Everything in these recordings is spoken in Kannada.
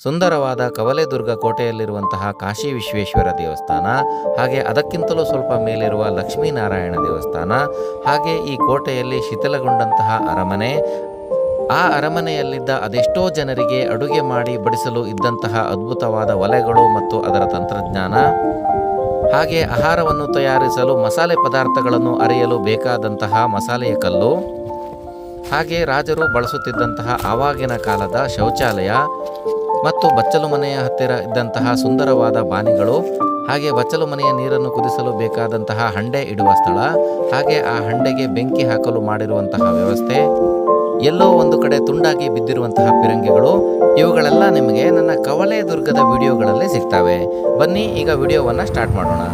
ಸುಂದರವಾದ ಕವಲೇದುರ್ಗ ಕೋಟೆಯಲ್ಲಿರುವಂತಹ ಕಾಶಿ ವಿಶ್ವೇಶ್ವರ ದೇವಸ್ಥಾನ, ಹಾಗೆ ಅದಕ್ಕಿಂತಲೂ ಸ್ವಲ್ಪ ಮೇಲಿರುವ ಲಕ್ಷ್ಮೀನಾರಾಯಣ ದೇವಸ್ಥಾನ, ಹಾಗೆ ಈ ಕೋಟೆಯಲ್ಲಿ ಶಿಥಿಲಗೊಂಡಂತಹ ಅರಮನೆ, ಆ ಅರಮನೆಯಲ್ಲಿದ್ದ ಅದೆಷ್ಟೋ ಜನರಿಗೆ ಅಡುಗೆ ಮಾಡಿ ಬಡಿಸಲು ಇದ್ದಂತಹ ಅದ್ಭುತವಾದ ಒಲೆಗಳು ಮತ್ತು ಅದರ ತಂತ್ರಜ್ಞಾನ, ಹಾಗೆ ಆಹಾರವನ್ನು ತಯಾರಿಸಲು ಮಸಾಲೆ ಪದಾರ್ಥಗಳನ್ನು ಅರಿಯಲು ಬೇಕಾದಂತಹ ಮಸಾಲೆಯ ಕಲ್ಲು, ಹಾಗೆ ರಾಜರು ಬಳಸುತ್ತಿದ್ದಂತಹ ಆವಾಗಿನ ಕಾಲದ ಶೌಚಾಲಯ ಮತ್ತು ಬಚ್ಚಲು ಮನೆಯ ಹತ್ತಿರ ಇದ್ದಂತಹ ಸುಂದರವಾದ ಬಾನಿಗಳು, ಹಾಗೆ ಬಚ್ಚಲು ಮನೆಯ ನೀರನ್ನು ಕುದಿಸಲು ಬೇಕಾದಂತಹ ಹಂಡೆ ಇಡುವ ಸ್ಥಳ, ಹಾಗೆ ಆ ಹಂಡೆಗೆ ಬೆಂಕಿ ಹಾಕಲು ಮಾಡಿರುವಂತಹ ವ್ಯವಸ್ಥೆ, ಎಲ್ಲೋ ಒಂದು ಕಡೆ ತುಂಡಾಗಿ ಬಿದ್ದಿರುವಂತಹ ಪಿರಂಗಿಗಳು, ಇವುಗಳೆಲ್ಲ ನಿಮಗೆ ನನ್ನ ಕವಲೇದುರ್ಗದ ವಿಡಿಯೋಗಳಲ್ಲಿ ಸಿಗ್ತವೆ. ಬನ್ನಿ ಈಗ ವಿಡಿಯೋವನ್ನು ಸ್ಟಾರ್ಟ್ ಮಾಡೋಣ.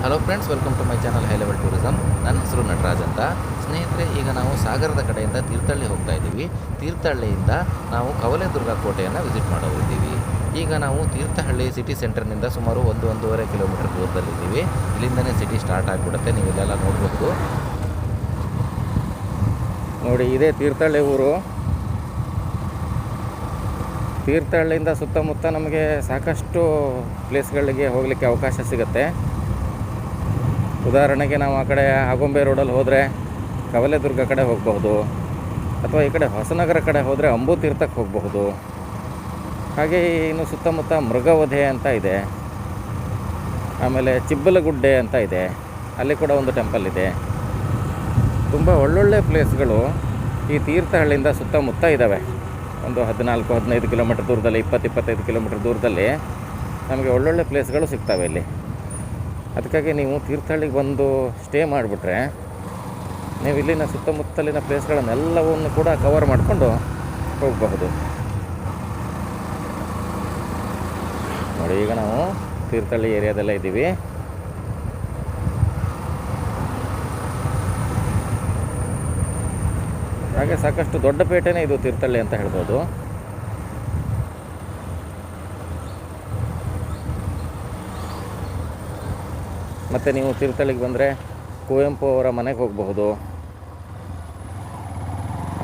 Hello friends, welcome to my channel high level tourism. ನನ್ನ ಹೆಸರು ನಟರಾಜ್ ಅಂತ. ಸ್ನೇಹಿತರೆ, ಈಗ ನಾವು ಸಾಗರದ ಕಡೆಯಿಂದ ತೀರ್ಥಹಳ್ಳಿ ಹೋಗ್ತಾ ಇದ್ದೀವಿ. ತೀರ್ಥಹಳ್ಳಿಯಿಂದ ನಾವು ಕವಲೇದುರ್ಗ ಕೋಟೆಯನ್ನು ವಿಸಿಟ್ ಮಾಡೋರಿದ್ದೀವಿ. ಈಗ ನಾವು ತೀರ್ಥಹಳ್ಳಿ ಸಿಟಿ ಸೆಂಟರ್ನಿಂದ ಸುಮಾರು 1-1.5 ಕಿಲೋಮೀಟರ್ ದೂರದಲ್ಲಿದ್ದೀವಿ. ಇಲ್ಲಿಂದನೇ ಸಿಟಿ ಸ್ಟಾರ್ಟ್ ಆಗಿಬಿಡುತ್ತೆ. ನೀವು ಇಲ್ಲೆಲ್ಲ ನೋಡಬಹುದು. ನೋಡಿ, ಇದೇ ತೀರ್ಥಹಳ್ಳಿ ಊರು. ತೀರ್ಥಹಳ್ಳಿಯಿಂದ ಸುತ್ತಮುತ್ತ ನಮಗೆ ಸಾಕಷ್ಟು ಪ್ಲೇಸ್ಗಳಿಗೆ ಹೋಗಲಿಕ್ಕೆ ಅವಕಾಶ ಸಿಗುತ್ತೆ. ಉದಾಹರಣೆಗೆ ನಾವು ಆ ಕಡೆ ಆಗುಂಬೆ ರೋಡಲ್ಲಿ ಹೋದರೆ ಕವಲೇದುರ್ಗ ಕಡೆ ಹೋಗಬಹುದು, ಅಥವಾ ಈ ಕಡೆ ಹೊಸನಗರ ಕಡೆ ಹೋದರೆ ಅಂಬು ತೀರ್ಥಕ್ಕೆ ಹೋಗಬಹುದು. ಹಾಗೆ ಇನ್ನು ಸುತ್ತಮುತ್ತ ಮೃಗವಧೆ ಅಂತ ಇದೆ, ಆಮೇಲೆ ಚಿಬ್ಬಲಗುಡ್ಡೆ ಅಂತ ಇದೆ, ಅಲ್ಲಿ ಕೂಡ ಒಂದು ಟೆಂಪಲ್ ಇದೆ. ತುಂಬ ಒಳ್ಳೊಳ್ಳೆ ಪ್ಲೇಸ್ಗಳು ಈ ತೀರ್ಥಹಳ್ಳಿಯಿಂದ ಸುತ್ತಮುತ್ತ ಇದ್ದಾವೆ. ಒಂದು 14-15 ಕಿಲೋಮೀಟರ್ ದೂರದಲ್ಲಿ, 20-25 ಕಿಲೋಮೀಟರ್ ದೂರದಲ್ಲಿ ನಮಗೆ ಒಳ್ಳೊಳ್ಳೆ ಪ್ಲೇಸ್ಗಳು ಸಿಗ್ತವೆ ಇಲ್ಲಿ. ಅದಕ್ಕಾಗಿ ನೀವು ತೀರ್ಥಹಳ್ಳಿಗೆ ಬಂದು ಸ್ಟೇ ಮಾಡಿಬಿಟ್ರೆ ನೀವು ಇಲ್ಲಿನ ಸುತ್ತಮುತ್ತಲಿನ ಪ್ಲೇಸ್ಗಳನ್ನೆಲ್ಲವನ್ನು ಕೂಡ ಕವರ್ ಮಾಡಿಕೊಂಡು ಹೋಗಬಹುದು. ನೋಡಿ, ಈಗ ನಾವು ತೀರ್ಥಹಳ್ಳಿ ಏರಿಯಾದಲ್ಲೇ ಇದ್ದೀವಿ. ಹಾಗೆ ಸಾಕಷ್ಟು ದೊಡ್ಡ ಪೇಟೆನೇ ಇದು ತೀರ್ಥಹಳ್ಳಿ ಅಂತ ಹೇಳ್ಬೋದು. ಮತ್ತು ನೀವು ತೀರ್ಥಹಳ್ಳಿಗೆ ಬಂದರೆ ಕುವೆಂಪು ಅವರ ಮನೆಗೆ ಹೋಗಬಹುದು.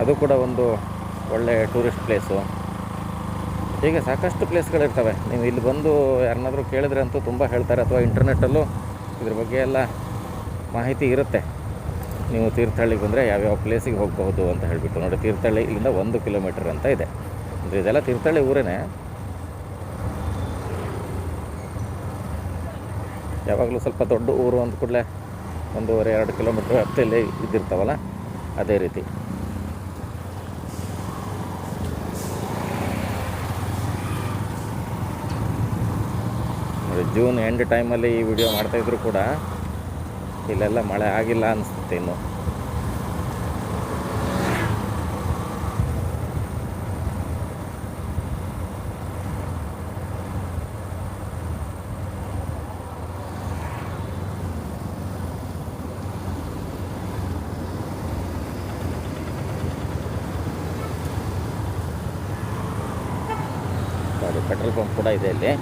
ಅದು ಕೂಡ ಒಂದು ಒಳ್ಳೆಯ ಟೂರಿಸ್ಟ್ ಪ್ಲೇಸು. ಹೀಗೆ ಸಾಕಷ್ಟು ಪ್ಲೇಸ್ಗಳಿರ್ತವೆ. ನೀವು ಇಲ್ಲಿ ಬಂದು ಯಾರನ್ನಾದರೂ ಕೇಳಿದ್ರೆ ಅಂತೂ ತುಂಬ ಹೇಳ್ತಾರೆ, ಅಥವಾ ಇಂಟರ್ನೆಟ್ಟಲ್ಲೂ ಇದ್ರ ಬಗ್ಗೆ ಎಲ್ಲ ಮಾಹಿತಿ ಇರುತ್ತೆ. ನೀವು ತೀರ್ಥಹಳ್ಳಿಗೆ ಬಂದರೆ ಯಾವ್ಯಾವ ಪ್ಲೇಸಿಗೆ ಹೋಗಬಹುದು ಅಂತ ಹೇಳಿಬಿಟ್ಟು. ನೋಡಿ, ತೀರ್ಥಹಳ್ಳಿ ಇಲ್ಲಿಂದ 1 ಕಿಲೋಮೀಟರ್ ಅಂತ ಇದೆ. ಅಂದರೆ ಇದೆಲ್ಲ ತೀರ್ಥಹಳ್ಳಿ ಊರೇ. ಯಾವಾಗಲೂ ಸ್ವಲ್ಪ ದೊಡ್ಡ ಊರು ಅಂದ ಕೂಡಲೇ 1.5-2 ಕಿಲೋಮೀಟ್ರ್ ವ್ಯಾಪ್ತಿಯಲ್ಲಿ ಇದ್ದಿರ್ತಾವಲ್ಲ, ಅದೇ ರೀತಿ. ನೋಡಿ, ಜೂನ್ ಎಂಡ್ ಟೈಮಲ್ಲಿ ಈ ವಿಡಿಯೋ ಮಾಡ್ತಾಯಿದ್ರು ಕೂಡ ಇಲ್ಲೆಲ್ಲ ಮಳೆ ಆಗಿಲ್ಲ ಅನಿಸುತ್ತೆ ಇನ್ನು. ಪೆಟ್ರೋಲ್ ಪಂಪ್ ಕೂಡ ಇದೆ ಇಲ್ಲಿ.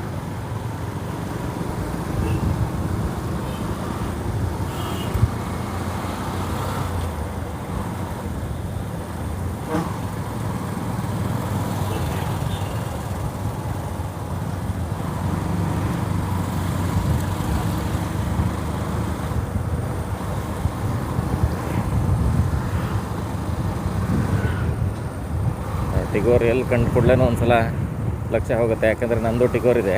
ಟಿಗೋರ್ ಎಲ್ಲಿ ಕಂಡು ಕೂಡಲೇ ಒಂದ್ಸಲ ಲಕ್ಷ್ಯ ಹೋಗುತ್ತೆ. ಯಾಕೆಂದರೆ ನಂದು ಟಿಗೋರ್ ಇದೆ,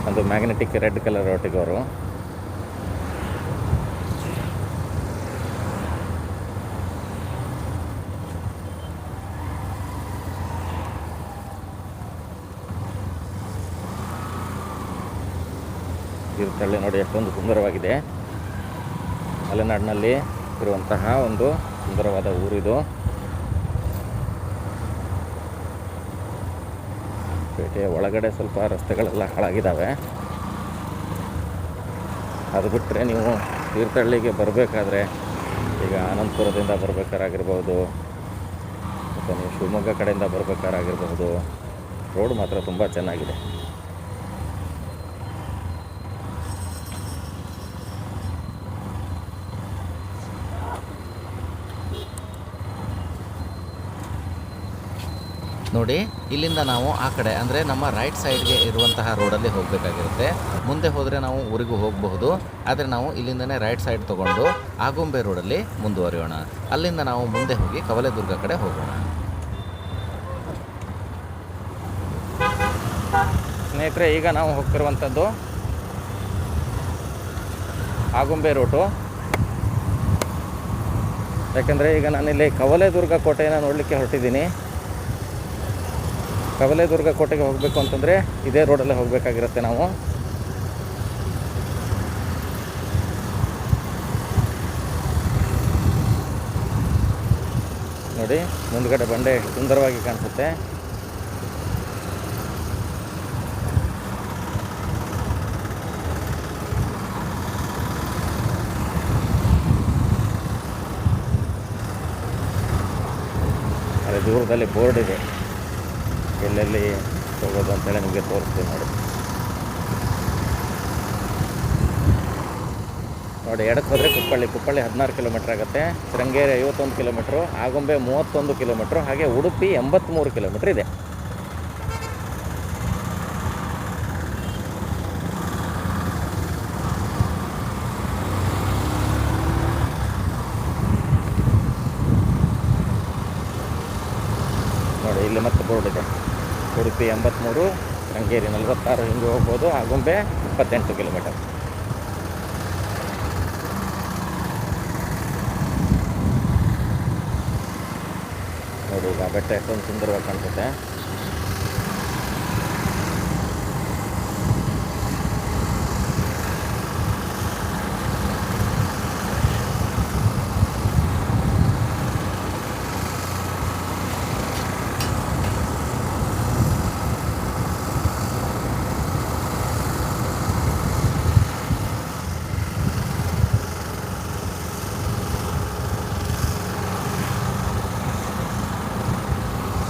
ಒಂದು ಮ್ಯಾಗ್ನೆಟಿಕ್ ರೆಡ್ ಕಲರ್ ಟಿಗೋರು. ತೀರ್ಥಹಳ್ಳಿ ನೋಡಿ ಎಷ್ಟೊಂದು ಸುಂದರವಾಗಿದೆ. ಮಲೆನಾಡಿನಲ್ಲಿ ಇರುವಂತಹ ಒಂದು ಸುಂದರವಾದ ಊರಿದು. ಪೇಟೆಯ ಒಳಗಡೆ ಸ್ವಲ್ಪ ರಸ್ತೆಗಳೆಲ್ಲ ಹಾಳಾಗಿದ್ದಾವೆ. ಅದು ಬಿಟ್ಟರೆ ನೀವು ತೀರ್ಥಹಳ್ಳಿಗೆ ಬರಬೇಕಾದ್ರೆ, ಈಗ ಅನಂತಪುರದಿಂದ ಬರಬೇಕಾರಾಗಿರ್ಬೋದು, ಮತ್ತು ನೀವು ಶಿವಮೊಗ್ಗ ಕಡೆಯಿಂದ ಬರಬೇಕಾರಾಗಿರ್ಬೋದು, ರೋಡ್ ಮಾತ್ರ ತುಂಬ ಚೆನ್ನಾಗಿದೆ. ನೋಡಿ, ಇಲ್ಲಿಂದ ನಾವು ಆ ಕಡೆ ಅಂದರೆ ನಮ್ಮ ರೈಟ್ ಸೈಡ್ಗೆ ಇರುವಂತಹ ರೋಡಲ್ಲಿ ಹೋಗಬೇಕಾಗಿರುತ್ತೆ. ಮುಂದೆ ಹೋದರೆ ನಾವು ಊರಿಗೂ ಹೋಗಬಹುದು, ಆದರೆ ನಾವು ಇಲ್ಲಿಂದನೇ ರೈಟ್ ಸೈಡ್ ತೊಗೊಂಡು ಆಗುಂಬೆ ರೋಡಲ್ಲಿ ಮುಂದುವರಿಯೋಣ. ಅಲ್ಲಿಂದ ನಾವು ಮುಂದೆ ಹೋಗಿ ಕವಲೇದುರ್ಗ ಕಡೆ ಹೋಗೋಣ. ಸ್ನೇಹಿತರೆ, ಈಗ ನಾವು ಹೋಗ್ತಿರುವಂಥದ್ದು ಆಗುಂಬೆ ರೂಟು. ಯಾಕೆಂದರೆ ಈಗ ನಾನಿಲ್ಲಿ ಕವಲೇದುರ್ಗ ಕೋಟೆಯನ್ನು ನೋಡಲಿಕ್ಕೆ ಹೊರಟಿದ್ದೀನಿ. ಕವಲೇದುರ್ಗ ಕೋಟೆಗೆ ಹೋಗಬೇಕು ಅಂತಂದರೆ ಇದೇ ರೋಡಲ್ಲೇ ಹೋಗಬೇಕಾಗಿರುತ್ತೆ ನಾವು. ನೋಡಿ, ಮುಂದ್ಗಡೆ ಬಂಡೆ ಸುಂದರವಾಗಿ ಕಾಣಿಸುತ್ತೆ. ಅದೇ ದೂರದಲ್ಲಿ ಬೋರ್ಡ್ ಇದೆ, ಎಲ್ಲೆಲ್ಲಿ ಹೋಗೋದು ಅಂತೇಳಿ ನಿಮಗೆ ತೋರಿಸ್ತೀವಿ. ನೋಡಿ, ಎಡಕ್ಕೆ ಹೋದರೆ ಕುಪ್ಪಳ್ಳಿ 16 ಕಿಲೋಮೀಟ್ರ್ ಆಗುತ್ತೆ, ಶೃಂಗೇರಿ 51 ಕಿಲೋಮೀಟ್ರು, ಆಗುಂಬೆ 31 ಕಿಲೋಮೀಟ್ರು, ಹಾಗೆ ಉಡುಪಿ 83 ಕಿಲೋಮೀಟ್ರ್ ಇದೆ. ನೋಡಿ, ಇಲ್ಲಿ ಮತ್ತೆ ಬೋರ್ಡ್ ಇದೆ, ಉಡುಪಿ 83, ಶೃಂಗೇರಿ 46, ಹಿಂಗೆ ಹೋಗ್ಬೋದು. ಆಗುಂಬೆ 28 ಕಿಲೋಮೀಟರ್. ನೋಡಿ, ಈಗ ಬೆಟ್ಟ ಎಷ್ಟೊಂದು ಸುಂದರವಾಗಿ ಕಾಣಿಸುತ್ತೆ.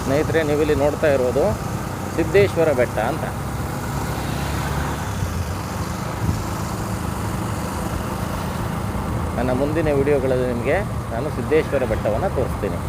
ಸ್ನೇಹಿತರೆ, ನೀವಿಲ್ಲಿ ನೋಡ್ತಾ ಇರೋದು ಸಿದ್ದೇಶ್ವರ ಬೆಟ್ಟ ಅಂತ. ನನ್ನ ಮುಂದಿನ ವಿಡಿಯೋಗಳಲ್ಲಿ ನಿಮಗೆ ನಾನು ಸಿದ್ದೇಶ್ವರ ಬೆಟ್ಟವನ್ನು ತೋರಿಸ್ತೀನಿ.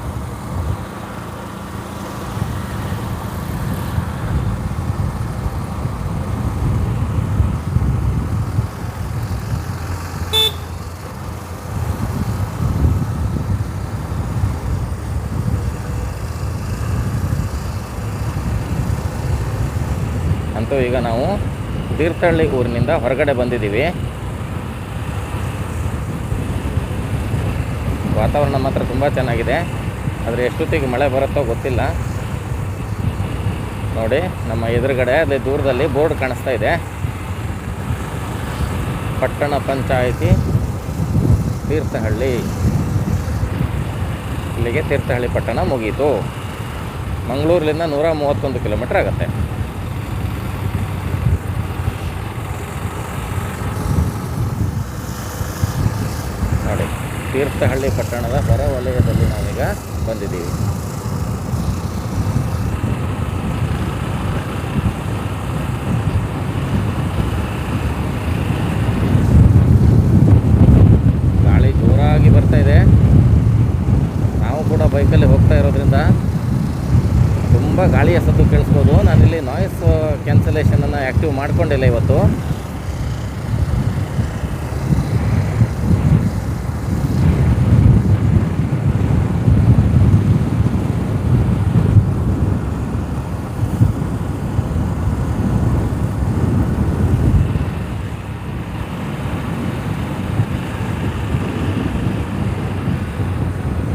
ಅಂತೂ ಈಗ ನಾವು ತೀರ್ಥಹಳ್ಳಿ ಊರಿನಿಂದ ಹೊರಗಡೆ ಬಂದಿದ್ದೀವಿ. ವಾತಾವರಣ ಮಾತ್ರ ತುಂಬ ಚೆನ್ನಾಗಿದೆ, ಆದರೆ ಎಷ್ಟೊತ್ತಿಗೆ ಮಳೆ ಬರುತ್ತೋ ಗೊತ್ತಿಲ್ಲ. ನೋಡಿ, ನಮ್ಮ ಎದುರುಗಡೆ ಅಲ್ಲಿ ದೂರದಲ್ಲಿ ಬೋರ್ಡ್ ಕಾಣಿಸ್ತಾ ಇದೆ, ಪಟ್ಟಣ ಪಂಚಾಯಿತಿ ತೀರ್ಥಹಳ್ಳಿ. ಇಲ್ಲಿಗೆ ತೀರ್ಥಹಳ್ಳಿ ಪಟ್ಟಣ ಮುಗೀತು. ಮಂಗಳೂರಿನಿಂದ 131 ಕಿಲೋಮೀಟ್ರ್ ಆಗುತ್ತೆ. ನೋಡಿ, ತೀರ್ಥಹಳ್ಳಿ ಪಟ್ಟಣದ ಹೊರವಲಯದಲ್ಲಿ ನಾವೀಗ ಬಂದಿದ್ದೀವಿ. ಗಾಳಿ ಜೋರಾಗಿ ಬರ್ತಾ ಇದೆ. ನಾವು ಕೂಡ ಬೈಕಲ್ಲಿ ಹೋಗ್ತಾ ಇರೋದ್ರಿಂದ ತುಂಬ ಗಾಳಿಯ ಸದ್ದು ಕೇಳಿಸ್ಬೋದು. ನಾನಿಲ್ಲಿ ನಾಯ್ಸ್ ಕ್ಯಾನ್ಸಲೇಷನನ್ನು ಆ್ಯಕ್ಟಿವ್ ಮಾಡ್ಕೊಂಡಿಲ್ಲ ಇವತ್ತು.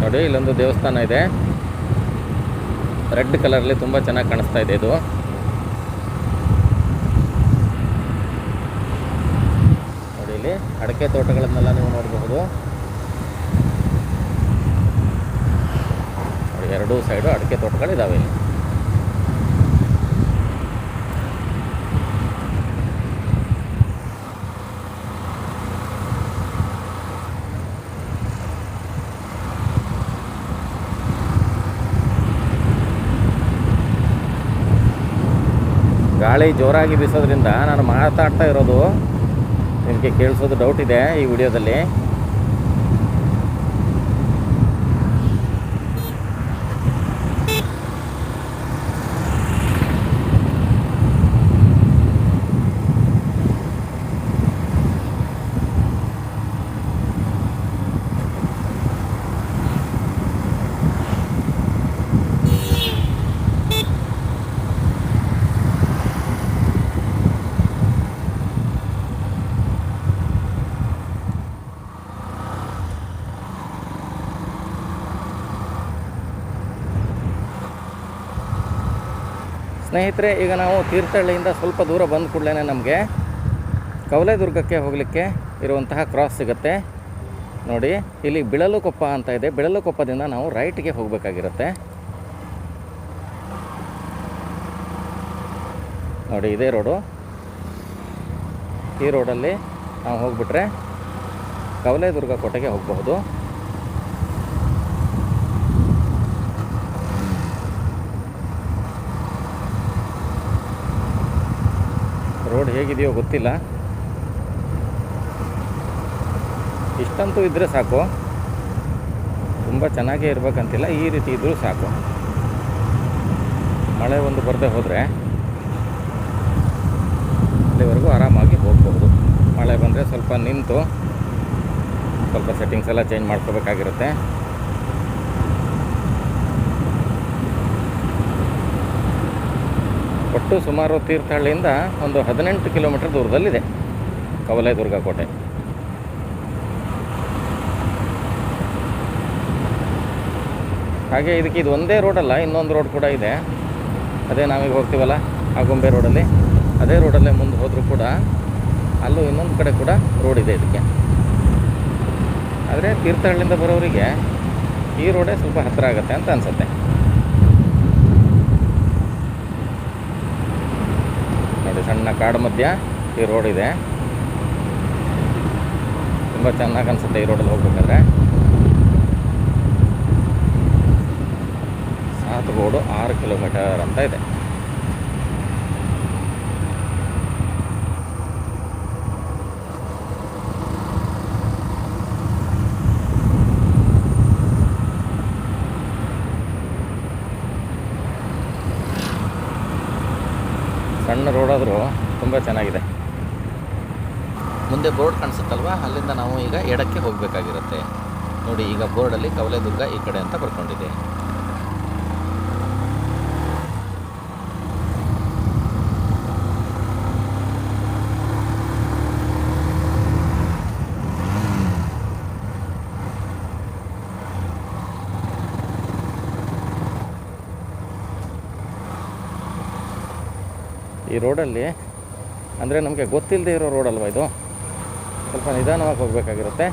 ನೋಡಿ, ಇಲ್ಲೊಂದು ದೇವಸ್ಥಾನ ಇದೆ, ರೆಡ್ ಕಲರಲ್ಲಿ ತುಂಬ ಚೆನ್ನಾಗಿ ಕಾಣಿಸ್ತಾ ಇದೆ ಇದು. ನೋಡಿ, ಇಲ್ಲಿ ಅಡಿಕೆ ತೋಟಗಳನ್ನೆಲ್ಲ ನೀವು ನೋಡಬಹುದು. ನೋಡಿ, ಎರಡೂ ಸೈಡು ಅಡಿಕೆ ತೋಟಗಳಿದ್ದಾವೆ ಇಲ್ಲಿ. ಗಾಳಿ ಜೋರಾಗಿ ಬೀಸೋದ್ರಿಂದ ನಾನು ಮಾತಾಡ್ತಾ ಇರೋದು ನಿಮಗೆ ಕೇಳಿಸೋದು ಡೌಟ್ ಇದೆ ಈ ವಿಡಿಯೋದಲ್ಲಿ. ಸ್ನೇಹಿತರೆ, ಈಗ ನಾವು ತೀರ್ಥಹಳ್ಳಿಯಿಂದ ಸ್ವಲ್ಪ ದೂರ ಬಂದ ಕೂಡಲೇ ನಮಗೆ ಕವಲೇದುರ್ಗಕ್ಕೆ ಹೋಗಲಿಕ್ಕೆ ಇರುವಂತಹ ಕ್ರಾಸ್ ಸಿಗುತ್ತೆ ನೋಡಿ. ಇಲ್ಲಿ ಬಿಳಲುಕೊಪ್ಪ ಅಂತ ಇದೆ. ಬಿಳಲುಕೊಪ್ಪದಿಂದ ನಾವು ರೈಟ್ಗೆ ಹೋಗಬೇಕಾಗಿರುತ್ತೆ ನೋಡಿ. ಇದೇ ರೋಡು. ಈ ರೋಡಲ್ಲಿ ನಾವು ಹೋಗ್ಬಿಟ್ರೆ ಕವಲೇದುರ್ಗ ಕೋಟೆಗೆ ಹೋಗಬಹುದು. ರೋಡ್ ಹೇಗಿದೆಯೋ ಗೊತ್ತಿಲ್ಲ, ಇಷ್ಟಂತೂ ಇದ್ದರೆ ಸಾಕು. ತುಂಬ ಚೆನ್ನಾಗೇ ಇರಬೇಕಂತಿಲ್ಲ, ಈ ರೀತಿ ಇದ್ದರೂ ಸಾಕು. ಮಳೆ ಒಂದು ಬರದೆ ಹೋದರೆ ಅಲ್ಲಿವರೆಗೂ ಆರಾಮಾಗಿ ಹೋಗಬಹುದು. ಮಳೆ ಬಂದರೆ ಸ್ವಲ್ಪ ನಿಂತು ಸ್ವಲ್ಪ ಸೆಟ್ಟಿಂಗ್ಸ್ ಎಲ್ಲ ಚೇಂಜ್ ಮಾಡ್ಕೋಬೇಕಾಗಿರುತ್ತೆ. ಒಟ್ಟು ಸುಮಾರು ತೀರ್ಥಹಳ್ಳಿಯಿಂದ ಒಂದು 18 ಕಿಲೋಮೀಟರ್ ದೂರದಲ್ಲಿದೆ ಕವಲೇದುರ್ಗ ಕೋಟೆ. ಹಾಗೆ ಇದಕ್ಕೆ ಇದು ಒಂದೇ ರೋಡಲ್ಲ, ಇನ್ನೊಂದು ರೋಡ್ ಕೂಡ ಇದೆ. ಅದೇ ನಾವೀಗ ಹೋಗ್ತೀವಲ್ಲ ಆಗುಂಬೆ ರೋಡಲ್ಲಿ, ಅದೇ ರೋಡಲ್ಲೇ ಮುಂದೆ ಹೋದರೂ ಕೂಡ ಅಲ್ಲೂ ಇನ್ನೊಂದು ಕಡೆ ಕೂಡ ರೋಡ್ ಇದೆ ಇದಕ್ಕೆ. ಆದರೆ ತೀರ್ಥಹಳ್ಳಿಯಿಂದ ಬರೋರಿಗೆ ಈ ರೋಡೇ ಸ್ವಲ್ಪ ಹತ್ತಿರ ಆಗುತ್ತೆ ಅಂತ ಅನಿಸುತ್ತೆ. ನೋಡಿ, ಸಣ್ಣ ಕಾಡು ಮಧ್ಯ ಈ ರೋಡ್ ಇದೆ. ತುಂಬ ಚೆನ್ನಾಗಿ ಅನಿಸುತ್ತೆ ಈ ರೋಡಲ್ಲಿ ಹೋಗ್ಬೇಕಾದ್ರೆ. ಸಾತಗೋಡು 6 ಕಿಲೋಮೀಟರ್ ಅಂತ ಇದೆ. ಸಣ್ಣ ರೋಡಾದರೂ ತುಂಬ ಚೆನ್ನಾಗಿದೆ. ಮುಂದೆ ಬೋರ್ಡ್ ಕಾಣಿಸುತ್ತಲ್ವ, ಅಲ್ಲಿಂದ ನಾವು ಈಗ ಎಡಕ್ಕೆ ಹೋಗಬೇಕಾಗಿರುತ್ತೆ ನೋಡಿ. ಈಗ ಬೋರ್ಡಲ್ಲಿ ಕವಲೇದುರ್ಗ ಈ ಕಡೆ ಅಂತ ಬರ್ಕೊಂಡಿದೆ. ಈ ರೋಡಲ್ಲಿ ಅಂದರೆ ನಮಗೆ ಗೊತ್ತಿಲ್ಲದೆ ಇರೋ ರೋಡಲ್ವ ಇದು, ಸ್ವಲ್ಪ ನಿಧಾನವಾಗಿ ಹೋಗಬೇಕಾಗಿರುತ್ತೆ.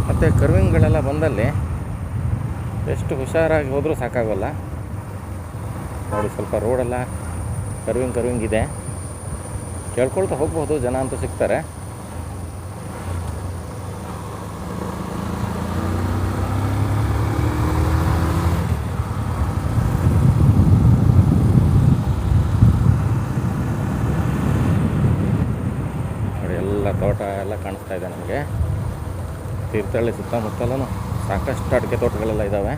ಮತ್ತು ಕರ್ವಿಂಗ್ಗಳೆಲ್ಲ ಬಂದಲ್ಲಿ ಎಷ್ಟು ಹುಷಾರಾಗಿ ಹೋದರೂ ಸಾಕಾಗೋಲ್ಲ ನೋಡಿ. ಸ್ವಲ್ಪ ರೋಡೆಲ್ಲ ಕರ್ವಿಂಗ್ ಇದೆ. ಕೇಳ್ಕೊಳ್ತಾ ಹೋಗ್ಬೋದು, ಜನ ಅಂತೂ ಸಿಗ್ತಾರೆ. ತೋಟ ಎಲ್ಲ ಕಾಣಿಸ್ತಾ ಇದೆ ನಮಗೆ. ತೀರ್ಥಹಳ್ಳಿ ಸುತ್ತಮುತ್ತಲೂ ಸಾಕಷ್ಟು ಅಡಿಕೆ ತೋಟಗಳೆಲ್ಲ ಇದ್ದಾವೆ.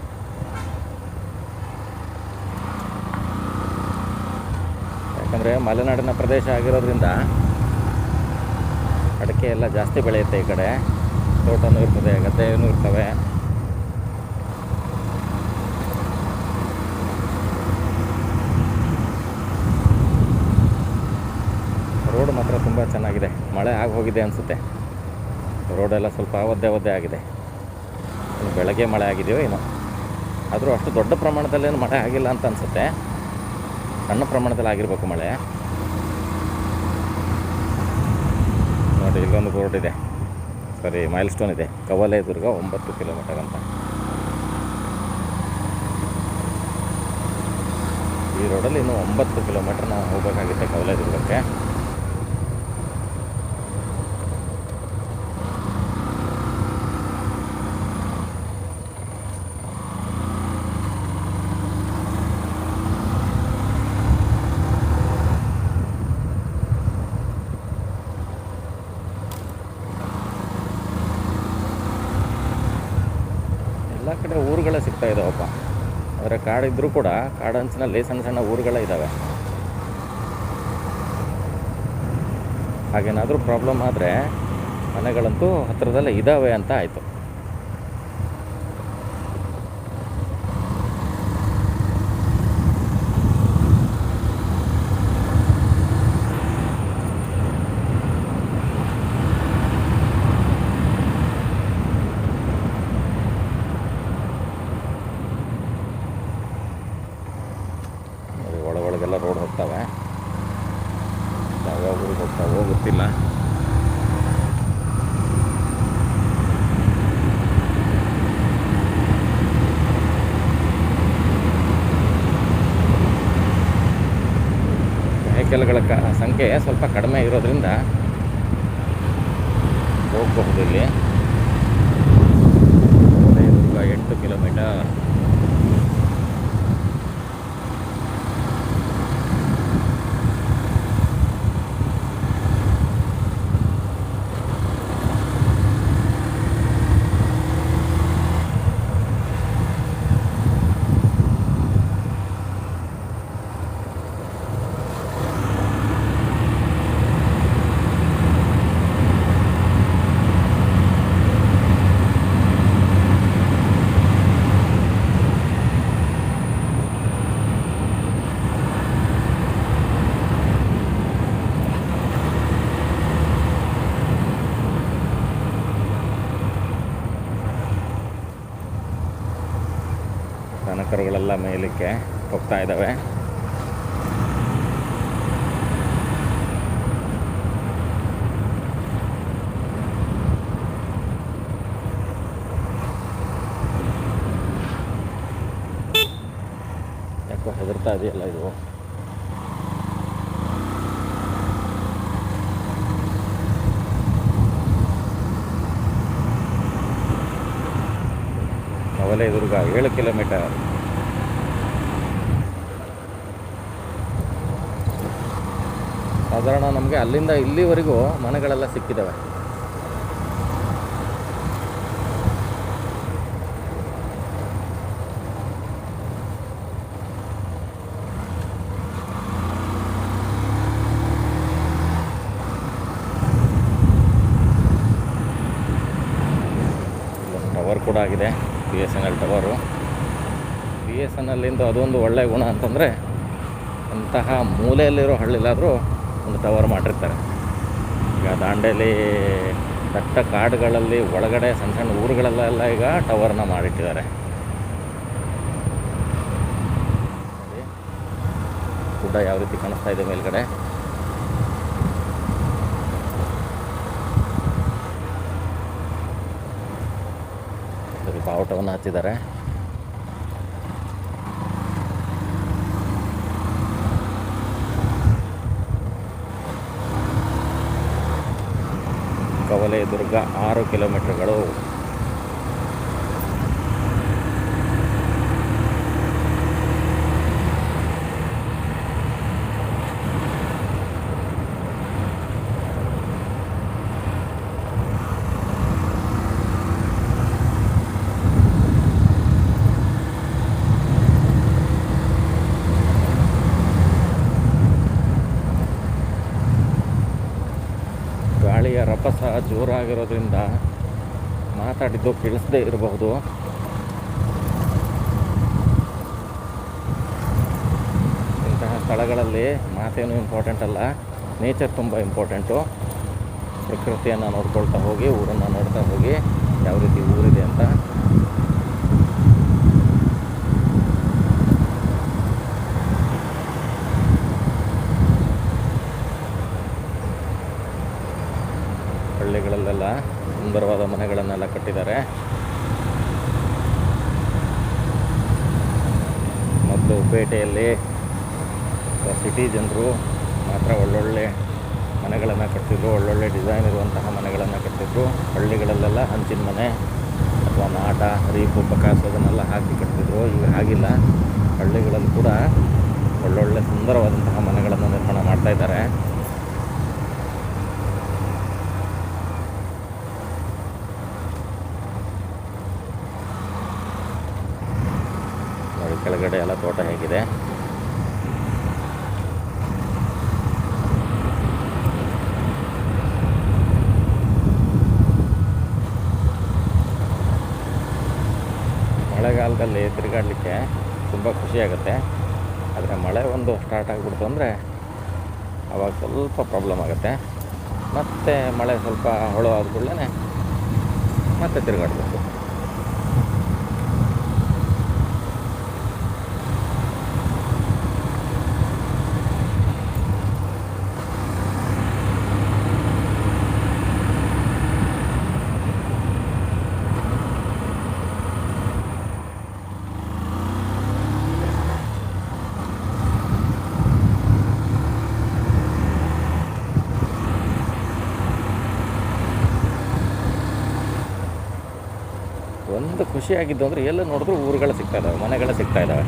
ಯಾಕಂದರೆ ಮಲೆನಾಡಿನ ಪ್ರದೇಶ ಆಗಿರೋದ್ರಿಂದ ಅಡಿಕೆ ಎಲ್ಲ ಜಾಸ್ತಿ ಬೆಳೆಯುತ್ತೆ ಈ ಕಡೆ. ತೋಟನೂ ಇರ್ತದೆ, ಗದ್ದೆನೂ ಇರ್ತವೆ. ರೋಡ್ ಮಾತ್ರ ತುಂಬ ಚೆನ್ನಾಗಿದೆ. ಮಳೆ ಆಗಿ ಹೋಗಿದೆ ಅನಿಸುತ್ತೆ. ರೋಡೆಲ್ಲ ಸ್ವಲ್ಪ ಒದ್ದೆ ಆಗಿದೆ. ಬೆಳಗ್ಗೆ ಮಳೆ ಆಗಿದೆಯೋ ಏನೋ, ಆದರೂ ಅಷ್ಟು ದೊಡ್ಡ ಪ್ರಮಾಣದಲ್ಲೇನು ಮಳೆ ಆಗಿಲ್ಲ ಅಂತ ಅನಿಸುತ್ತೆ. ಸಣ್ಣ ಪ್ರಮಾಣದಲ್ಲಿ ಆಗಿರಬೇಕು ಮಳೆ ನೋಡಿ. ಇಲ್ಲೊಂದು ಬೋರ್ಡ್ ಇದೆ, ಸರಿ ಮೈಲ್ ಸ್ಟೋನ್ ಇದೆ, ಕವಲೇದುರ್ಗ 9 ಕಿಲೋಮೀಟರ್ ಅಂತ. ಈ ರೋಡಲ್ಲಿ ಇನ್ನೂ 9 ಕಿಲೋಮೀಟರ್ ನಾವು ಹೋಗಬೇಕಾಗುತ್ತೆ ಕವಲೇದುರ್ಗಕ್ಕೆ. ಎಲ್ಲ ಕಡೆ ಊರುಗಳೇ ಸಿಗ್ತಾ ಇದ್ದಾವಪ್ಪ. ಆದರೆ ಕಾಡಿದ್ರೂ ಕೂಡ ಕಾಡಂಚಿನಲ್ಲಿ ಸಣ್ಣ ಸಣ್ಣ ಊರುಗಳೇ ಇದ್ದಾವೆ. ಹಾಗೇನಾದರೂ ಪ್ರಾಬ್ಲಮ್ ಆದರೆ ಮನೆಗಳಂತೂ ಹತ್ತಿರದಲ್ಲೇ ಇದ್ದಾವೆ ಅಂತ ಆಯಿತು. ಒಳಗೆಲ್ಲ ರೋಡ್ ಹೋಗ್ತಾವೋ ಗೊತ್ತಿಲ್ಲ. ವೆಹಿಕಲ್ಗಳ ಸಂಖ್ಯೆ ಸ್ವಲ್ಪ ಕಡಿಮೆ ಇರೋದ್ರಿಂದ ಹೋಗಬಹುದು. ಇಲ್ಲಿ ದುರ್ಗ 8 ಕಿಲೋಮೀಟರ್. ದನಕರುಗಳೆಲ್ಲ ಮೇಲಕ್ಕೆ ಹೋಗ್ತಾ ಇದ್ದಾವೆ. ಯಾಕೋ ಹೆದರ್ತಾ ಇದೆಯಲ್ಲ ಇದು. ದುರ್ಗ 7 ಕಿಲೋಮೀಟರ್. ಸಾಧಾರಣ ನಮಗೆ ಅಲ್ಲಿಂದ ಇಲ್ಲಿವರೆಗೂ ಮನೆಗಳೆಲ್ಲ ಸಿಕ್ಕಿದ್ದಾವೆ. ಟವರ್ ಕೂಡ ಆಗಿದೆ, BSNL ಟವರು. BSNLಿಂದ ಅದೊಂದು ಒಳ್ಳೆಯ ಗುಣ ಅಂತಂದರೆ ಅಂತಹ ಮೂಲೆಯಲ್ಲಿರೋ ಹಳ್ಳಿಲಾದರೂ ಒಂದು ಟವರ್ ಮಾಡಿರ್ತಾರೆ. ಈಗ ದಾಂಡೇಲಿ ದಟ್ಟ ಕಾಡುಗಳಲ್ಲಿ ಒಳಗಡೆ ಸಣ್ಣ ಸಣ್ಣ ಊರುಗಳಲ್ಲೆಲ್ಲ ಈಗ ಟವರ್ನ ಮಾಡಿಟ್ಟಿದ್ದಾರೆ. ಗುಡ್ಡ ಯಾವ ರೀತಿ ಕಾಣಿಸ್ತಾ ಇದೆ ಮೇಲ್ಗಡೆ. ಬಾವುಟವನ್ನು ಹಚ್ಚಿದ್ದಾರೆ. ಕವಲೇದುರ್ಗ 6 ಕಿಲೋಮೀಟರ್ಗಳು. ಗಾಳಿಯ ರಭಸ ಜೋರಾಗಿರೋದ್ರಿಂದ ಮಾತಾಡಿದ್ದು ಕೇಳಿಸದೇ ಇರಬಹುದು. ಇಂತಹ ಸ್ಥಳಗಳಲ್ಲಿ ಮಾತೇನು ಇಂಪಾರ್ಟೆಂಟ್ ಅಲ್ಲ, ನೇಚರ್ ತುಂಬ ಇಂಪಾರ್ಟೆಂಟು. ಪ್ರಕೃತಿಯನ್ನು ನೋಡ್ಕೊಳ್ತಾ ಹೋಗಿ, ಊರನ್ನು ನೋಡ್ತಾ ಹೋಗಿ ಯಾವ ರೀತಿ ಊರಿದೆ ಅಂತ. ಹಳ್ಳಿಗಳಲ್ಲೆಲ್ಲ ಸುಂದರವಾದ ಮನೆಗಳನ್ನೆಲ್ಲ ಕಟ್ಟಿದ್ದಾರೆ. ಮತ್ತು ಪೇಟೆಯಲ್ಲಿ ಸಿಟಿ ಜನರು ಮಾತ್ರ ಒಳ್ಳೊಳ್ಳೆ ಮನೆಗಳನ್ನು ಕಟ್ತಿದ್ರು, ಒಳ್ಳೊಳ್ಳೆ ಡಿಸೈನ್ ಇರುವಂತಹ ಮನೆಗಳನ್ನು ಕಟ್ತಿದ್ರು. ಹಳ್ಳಿಗಳಲ್ಲೆಲ್ಲ ಹಂಚಿನ ಮನೆ ಅಥವಾ ನಾಟ, ರೀಪು, ಪಕಾಸು ಅದನ್ನೆಲ್ಲ ಹಾಕಿ ಕಟ್ತಿದ್ರು. ಈಗ ಹಾಗಿಲ್ಲ. ಹಳ್ಳಿಗಳಲ್ಲಿ ಕೂಡ ಒಳ್ಳೊಳ್ಳೆ ಸುಂದರವಾದಂತಹ ಮನೆಗಳನ್ನು ನಿರ್ಮಾಣ ಮಾಡ್ತಾ ಇದ್ದಾರೆ. ಕೆಳಗಡೆ ಎಲ್ಲ ತೋಟ ಹೇಗಿದೆ. ಮಳೆಗಾಲದಲ್ಲಿ ತಿರುಗಾಡಲಿಕ್ಕೆ ತುಂಬ ಖುಷಿಯಾಗುತ್ತೆ. ಆದರೆ ಮಳೆ ಒಂದು ಸ್ಟಾರ್ಟ್ ಆಗಿಬಿಡ್ತು ಅಂದರೆ ಆವಾಗ ಸ್ವಲ್ಪ ಪ್ರಾಬ್ಲಮ್ ಆಗುತ್ತೆ. ಮತ್ತು ಮಳೆ ಸ್ವಲ್ಪ ಹೊಳು ಆದ ಕೂಡಲೇ ಮತ್ತೆ ತಿರುಗಾಡಬೇಕು. ಖುಷಿಯಾಗಿದ್ದು ಅಂದರೆ ಎಲ್ಲ ನೋಡಿದ್ರು ಊರುಗಳು ಸಿಗ್ತಾ ಇದ್ದಾವೆ, ಮನೆಗಳು ಸಿಗ್ತಾ ಇದ್ದಾವೆ.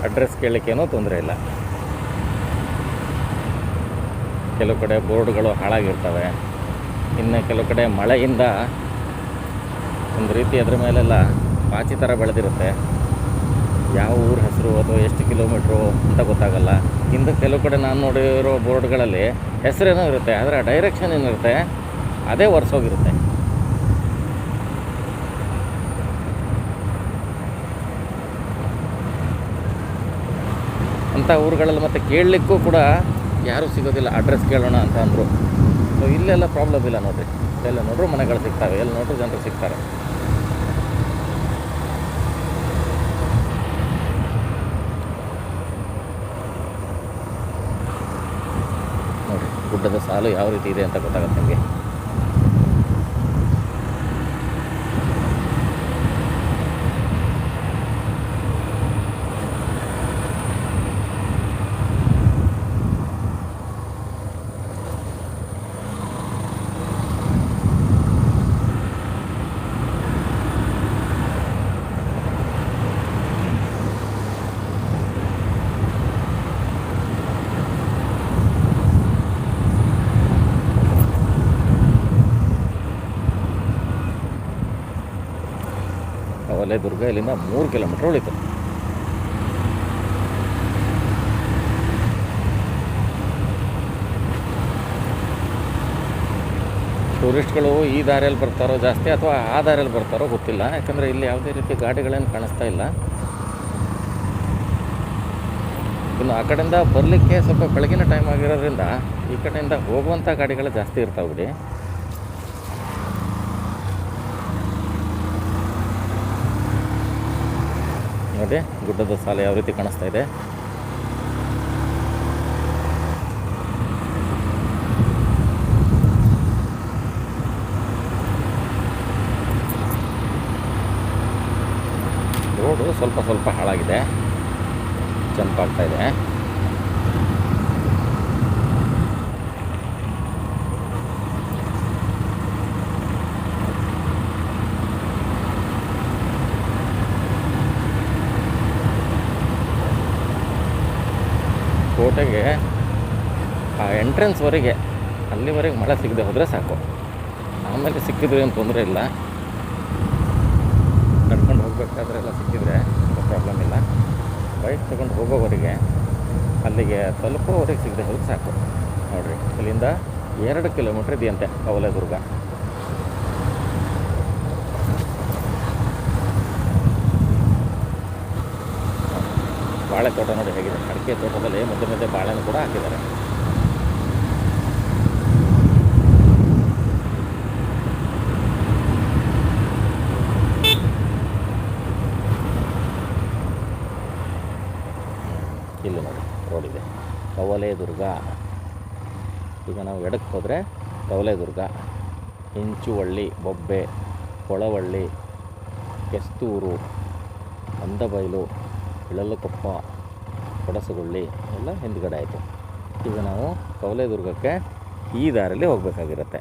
ಅಡ್ರೆಸ್ ಕೇಳಲಿಕ್ಕೇನೂ ತೊಂದರೆ ಇಲ್ಲ. ಕೆಲವು ಕಡೆ ಬೋರ್ಡ್ಗಳು ಹಾಳಾಗಿರ್ತವೆ, ಇನ್ನು ಕೆಲವು ಕಡೆ ಮಳೆಯಿಂದ ಒಂದು ರೀತಿ ಅದ್ರ ಮೇಲೆಲ್ಲ ಪಾಚಿ ಥರ ಬೆಳೆದಿರುತ್ತೆ. ಯಾವ ಊರ ಹೆಸರು ಅಥವಾ ಎಷ್ಟು ಕಿಲೋಮೀಟ್ರು ಅಂತ ಗೊತ್ತಾಗಲ್ಲ. ಇನ್ನು ಕೆಲವು ಕಡೆ ನಾನು ನೋಡಿರೋ ಬೋರ್ಡ್ಗಳಲ್ಲಿ ಹೆಸರೇನೋ ಇರುತ್ತೆ, ಆದರೆ ಡೈರೆಕ್ಷನ್ ಏನಿರುತ್ತೆ ಅದೇ ಒರೆಸೋಗಿರುತ್ತೆ. ಅಂಥ ಊರುಗಳಲ್ಲಿ ಮತ್ತೆ ಕೇಳಲಿಕ್ಕೂ ಕೂಡ ಯಾರೂ ಸಿಗೋದಿಲ್ಲ. ಅಡ್ರೆಸ್ ಕೇಳೋಣ ಅಂತ ಅಂದರು. ಸೊ ಇಲ್ಲೆಲ್ಲ ಪ್ರಾಬ್ಲಮ್ ಇಲ್ಲ ನೋಡಿರಿ, ಎಲ್ಲ ನೋಡ್ರು ಮನೆಗಳು ಸಿಗ್ತವೆ, ಎಲ್ಲಿ ನೋಡ್ರು ಜನರು ಸಿಗ್ತಾರೆ. ನೋಡಿ ಗುಡ್ಡದ ಸಾಲು ಯಾವ ರೀತಿ ಇದೆ ಅಂತ ಗೊತ್ತಾಗುತ್ತೆ ನಿಮಗೆ. ಕವಲೇದುರ್ಗ ಇಲ್ಲಿಂದ 3 ಕಿಲೋಮೀಟ್ರ್ ಉಳಿತು. ಟೂರಿಸ್ಟ್ಗಳು ಈ ದಾರಿಯಲ್ಲಿ ಬರ್ತಾರೋ ಜಾಸ್ತಿ ಅಥವಾ ಆ ದಾರಿಯಲ್ಲಿ ಬರ್ತಾರೋ ಗೊತ್ತಿಲ್ಲ, ಯಾಕಂದರೆ ಇಲ್ಲಿ ಯಾವುದೇ ರೀತಿ ಗಾಡಿಗಳೇನು ಕಾಣಿಸ್ತಾ ಇಲ್ಲ. ಇನ್ನು ಆ ಕಡೆಯಿಂದ ಬರಲಿಕ್ಕೆ ಸ್ವಲ್ಪ ಬೆಳಗಿನ ಟೈಮ್ ಆಗಿರೋದ್ರಿಂದ ಈ ಕಡೆಯಿಂದ ಹೋಗುವಂಥ ಗಾಡಿಗಳು ಜಾಸ್ತಿ ಇರ್ತಾವೆ ಬಿಡಿ. ನೋಡಿ ಗುಡ್ಡದ ಸಾಲು ಯಾವ ರೀತಿ ಕಾಣಿಸ್ತಾ ಇದೆ. ರೋಡು ಸ್ವಲ್ಪ ಹಾಳಾಗಿದೆ, ಜಂಪ್ ಆಗ್ತಾ ಇದೆ. ಕೋಟೆಗೆ ಆ ಎಂಟ್ರೆನ್ಸ್ವರೆಗೆ ಅಲ್ಲಿವರೆಗೆ ಮಳೆ ಸಿಗದೆ ಹೋದರೆ ಸಾಕು. ಆಮೇಲೆ ಸಿಕ್ಕಿದ್ರೆ ಏನು ತೊಂದರೆ ಇಲ್ಲ, ನಡ್ಕೊಂಡು ಹೋಗ್ಬೇಕಾದ್ರೆ ಎಲ್ಲ ಸಿಕ್ಕಿದ್ರೆ ಪ್ರಾಬ್ಲಮ್ ಇಲ್ಲ. ಬೈಕ್ ತೊಗೊಂಡು ಹೋಗೋವರೆಗೆ ಅಲ್ಲಿಗೆ ತಲುಪೋವರೆಗೆ ಸಿಗದೆ ಹೋದ್ರೆ ಸಾಕು. ನೋಡಿರಿ ಇಲ್ಲಿಂದ 2 ಕಿಲೋಮೀಟ್ರ್ ಇದೆಯಂತೆ ಕವಲೇದುರ್ಗ. ಬಾಳೆ ತೋಟ ನೋಡಿ ಹೇಗಿದೆ. ಅಡಿಕೆ ತೋಟದಲ್ಲಿ ಮಧ್ಯೆ ಬಾಳೆನೂ ಕೂಡ ಹಾಕಿದ್ದಾರೆ. ಇಲ್ಲಿ ನೋಡಿ ರೋಡ್ ಇದೆ, ಕವಲೇದುರ್ಗ. ಈಗ ನಾವು ಎಡಕ್ಕೆ ಹೋದರೆ ಕವಲೇದುರ್ಗ, ಇಂಚುವಳ್ಳಿ, ಬೊಬ್ಬೆ, ಕೊಳವಳ್ಳಿ, ಕೆಸ್ತೂರು, ಅಂದಬೈಲು, ಇಳಲಕೊಪ್ಪ, ಕೊಡಸಗುಳ್ಳಿ ಎಲ್ಲ ಹಿಂದ್ಗಡೆ ಆಯಿತು. ಈಗ ನಾವು ಕವಲೇದುರ್ಗಕ್ಕೆ ಈ ದಾರಿಯಲ್ಲಿ ಹೋಗಬೇಕಾಗಿರುತ್ತೆ.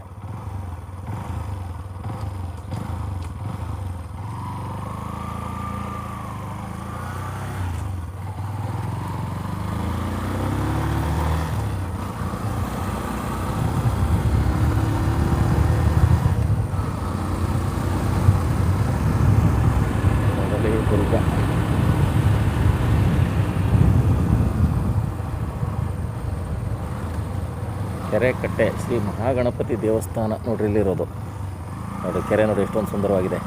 ಕವಲೇದುರ್ಗ ಕೆರೆಕಟ್ಟೆ ಶ್ರೀ ಮಹಾಗಣಪತಿ ದೇವಸ್ಥಾನ ನೋಡ್ರಿ ಇಲ್ಲಿರೋದು. ನೋಡಿ ಕೆರೆ ನೋಡಿ ಎಷ್ಟೊಂದು ಸುಂದರವಾಗಿದೆ.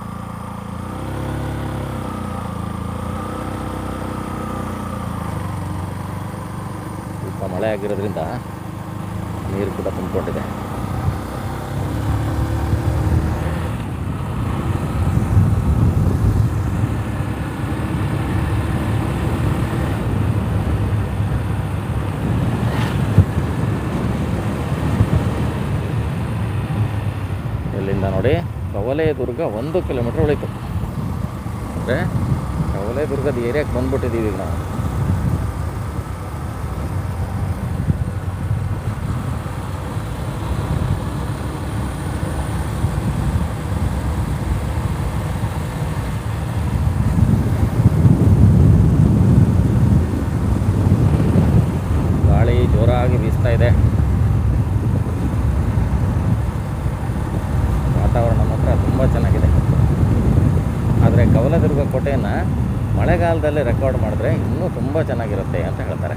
ಸ್ವಲ್ಪ ಮಳೆ ಆಗಿರೋದ್ರಿಂದ ನೀರು ಕೂಡ ತುಂಬಿಕೊಂಡಿದೆ. ಇಲ್ಲಿಂದ ನೋಡಿ ಕವಲೇದುರ್ಗ 1 ಕಿಲೋಮೀಟ್ರ್ ಉಳಿತು. ಅಂದರೆ ಕವಲೇದುರ್ಗದ ಏರಿಯಾಕ್ಕೆ ಬಂದ್ಬಿಟ್ಟಿದ್ದೀವಿ ಈಗ ನಾವು. ಆದರೆ ಕವಲೇದುರ್ಗ ಕೋಟೆಯನ್ನು ಮಳೆಗಾಲದಲ್ಲಿ ರೆಕಾರ್ಡ್ ಮಾಡಿದ್ರೆ ಇನ್ನೂ ತುಂಬ ಚೆನ್ನಾಗಿರುತ್ತೆ ಅಂತ ಹೇಳ್ತಾರೆ.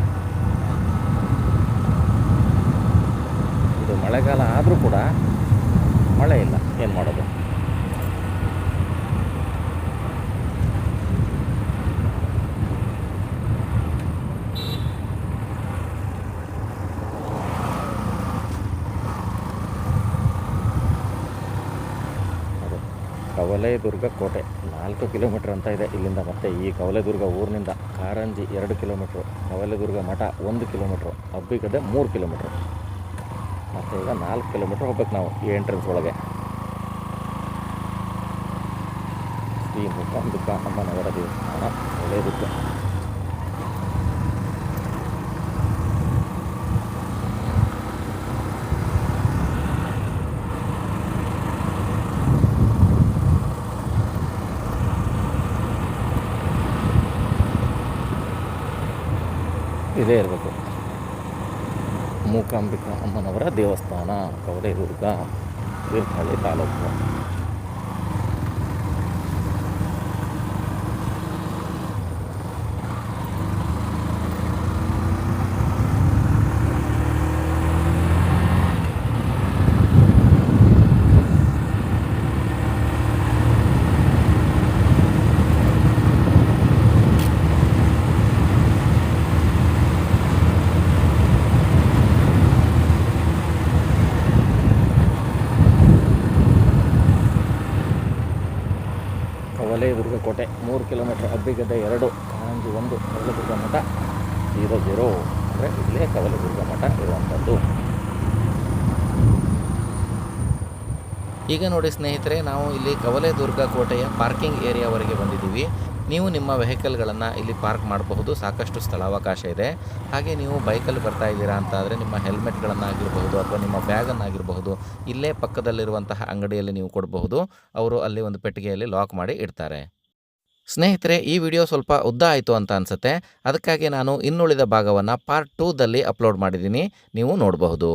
ಇದು ಮಳೆಗಾಲ ಆದರೂ ಕೂಡ ಮಳೆ ಇಲ್ಲ, ಏನು ಮಾಡೋದು. ಕವಲೇದುರ್ಗ ಕೋಟೆ 4 ಕಿಲೋಮೀಟ್ರ್ ಅಂತ ಇದೆ ಇಲ್ಲಿಂದ. ಮತ್ತು ಈ ಕವಲೇದುರ್ಗ ಊರಿನಿಂದ ಕಾರಂಜಿ 2 ಕಿಲೋಮೀಟ್ರು, ಕವಲೇದುರ್ಗ ಮಠ 1 ಕಿಲೋಮೀಟ್ರು, ಅಬ್ಬಿಗದ್ದೆ 3 ಕಿಲೋಮೀಟ್ರು. ಮತ್ತು ಈಗ 4 ಕಿಲೋಮೀಟ್ರ್ ಹೋಗ್ಬೇಕು ನಾವು ಈ ಎಂಟ್ರೆನ್ಸ್ ಒಳಗೆ. ಶ್ರೀ ಮೂಕಾಂಬಿಕಾ ಅಮ್ಮನವರ ದೇವಸ್ಥಾನ ಕವಲೇದುರ್ಗ. ಇದೇ ಇರಬೇಕು ಮೂಕಾಂಬಿಕಾ ಅಮ್ಮನವರ ದೇವಸ್ಥಾನ ಕವಲೇದುರ್ಗ, ತೀರ್ಥಹಳ್ಳಿ ತಾಲೂಕು. ಕವಲೇದುರ್ಗ ಕೋಟೆ 3 ಕಿಲೋಮೀಟ್ರ್, ಅಬ್ಬಿಗದ್ದೆ 2, ಕಾರಂಜಿ 1, ಕವಲೇದುರ್ಗ ಮಠ 0 ಅಂದರೆ ಇಲ್ಲೇ ಕವಲೇದುರ್ಗ ಮಠ ಇರುವಂಥದ್ದು. ಈಗ ನೋಡಿ ಸ್ನೇಹಿತರೆ, ನಾವು ಇಲ್ಲಿ ಕವಲೇದುರ್ಗ ಕೋಟೆಯ ಪಾರ್ಕಿಂಗ್ ಏರಿಯಾವರೆಗೆ ಬಂದಿದ್ದೀವಿ. ನೀವು ನಿಮ್ಮ ವೆಹಿಕಲ್ಗಳನ್ನು ಇಲ್ಲಿ ಪಾರ್ಕ್ ಮಾಡಬಹುದು, ಸಾಕಷ್ಟು ಸ್ಥಳಾವಕಾಶ ಇದೆ. ಹಾಗೆ ನೀವು ಬೈಕಲ್ಲಿ ಬರ್ತಾ ಇದ್ದೀರಾ ಅಂತ ಆದರೆ ನಿಮ್ಮ ಹೆಲ್ಮೆಟ್ಗಳನ್ನಾಗಿರಬಹುದು ಅಥವಾ ನಿಮ್ಮ ಬ್ಯಾಗನ್ನಾಗಿರಬಹುದು ಇಲ್ಲೇ ಪಕ್ಕದಲ್ಲಿರುವಂತಹ ಅಂಗಡಿಯಲ್ಲಿ ನೀವು ಕೊಡಬಹುದು. ಅವರು ಅಲ್ಲಿ ಒಂದು ಪೆಟ್ಟಿಗೆಯಲ್ಲಿ ಲಾಕ್ ಮಾಡಿ ಇಡ್ತಾರೆ. ಸ್ನೇಹಿತರೆ, ಈ ವಿಡಿಯೋ ಸ್ವಲ್ಪ ಉದ್ದ ಆಯಿತು ಅಂತ ಅನಿಸುತ್ತೆ. ಅದಕ್ಕಾಗಿ ನಾನು ಇನ್ನುಳಿದ ಭಾಗವನ್ನು ಪಾರ್ಟ್ 2ದಲ್ಲಿ ಅಪ್ಲೋಡ್ ಮಾಡಿದ್ದೀನಿ, ನೀವು ನೋಡಬಹುದು.